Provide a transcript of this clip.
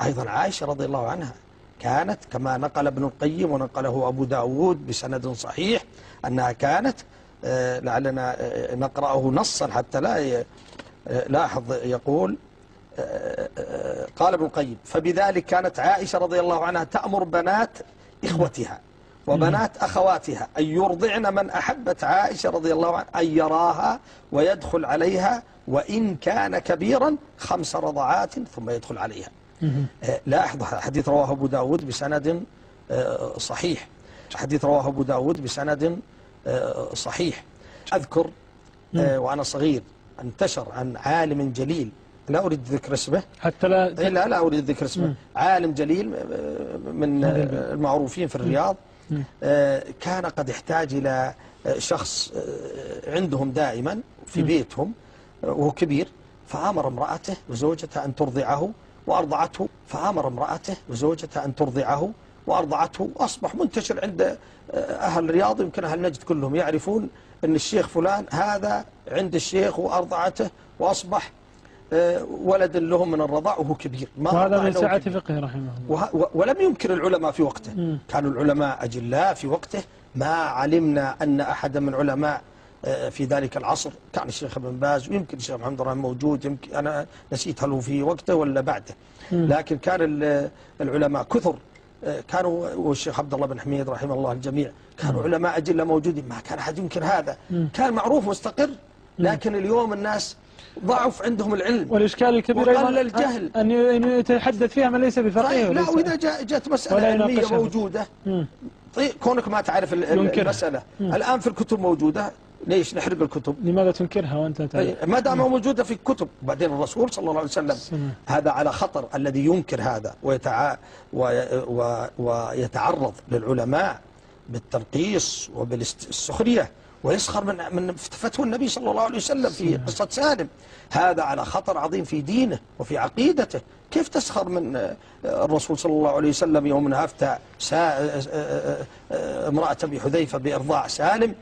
أيضا عائشة رضي الله عنها كانت كما نقل ابن القيم ونقله أبو داود بسند صحيح أنها كانت، لعلنا نقرأه نصا حتى لا لاحظ، يقول قال ابن القيم: فبذلك كانت عائشة رضي الله عنها تأمر بنات إخوتها وبنات أخواتها أن يرضعن من أحبت عائشة رضي الله عنها أن يراها ويدخل عليها وإن كان كبيرا 5 رضعات ثم يدخل عليها. لاحظ، حديث رواه أبو داود بسند صحيح، حديث رواه أبو داود بسند صحيح. أذكر وأنا صغير انتشر عن عالم جليل، لا أريد ذكر اسمه حتى لا أريد ذكر اسمه، عالم جليل من المعروفين في الرياض، كان قد احتاج إلى شخص عندهم دائما في بيتهم وهو كبير، فأمر امرأته وزوجته أن ترضعه وأرضعته، فأمر امرأته وزوجته أن ترضعه وأرضعته، وأصبح منتشر عند أهل الرياض، يمكن أهل نجد كلهم يعرفون أن الشيخ فلان هذا عند الشيخ وأرضعته، وأصبح ولد لهم من الرضاع وهو كبير. وهذا من سعة فقه رحمه الله. ولم ينكر العلماء في وقته، كانوا العلماء أجلاء في وقته، ما علمنا أن أحدا من علماء في ذلك العصر، كان الشيخ ابن باز ويمكن الشيخ محمد الرحمن موجود، يمكن أنا نسيت هل هو في وقته ولا بعده، لكن كان العلماء كثر، كانوا والشيخ عبد الله بن حميد رحمه الله الجميع، كانوا علماء أجلاء موجودين، ما كان أحد ينكر هذا، كان معروف مستقر. لكن اليوم الناس ضعف عندهم العلم، والإشكال الكبير وقل الجهل أن يتحدث فيها من ليس بفقيه. لا، وإذا جاءت مسألة علمية موجودة، طيب كونك ما تعرف المسألة الآن في الكتب موجودة، ليش نحرق الكتب؟ لماذا تنكرها وأنت تعرف؟ ما دام موجودة في الكتب. وبعدين الرسول صلى الله عليه وسلم هذا على خطر، الذي ينكر هذا ويتعرض للعلماء بالترقيص وبالسخرية ويسخر من فتوى النبي صلى الله عليه وسلم في قصة سالم، هذا على خطر عظيم في دينه وفي عقيدته. كيف تسخر من الرسول صلى الله عليه وسلم يوم أفتى امرأة أبي حذيفة بإرضاع سالم؟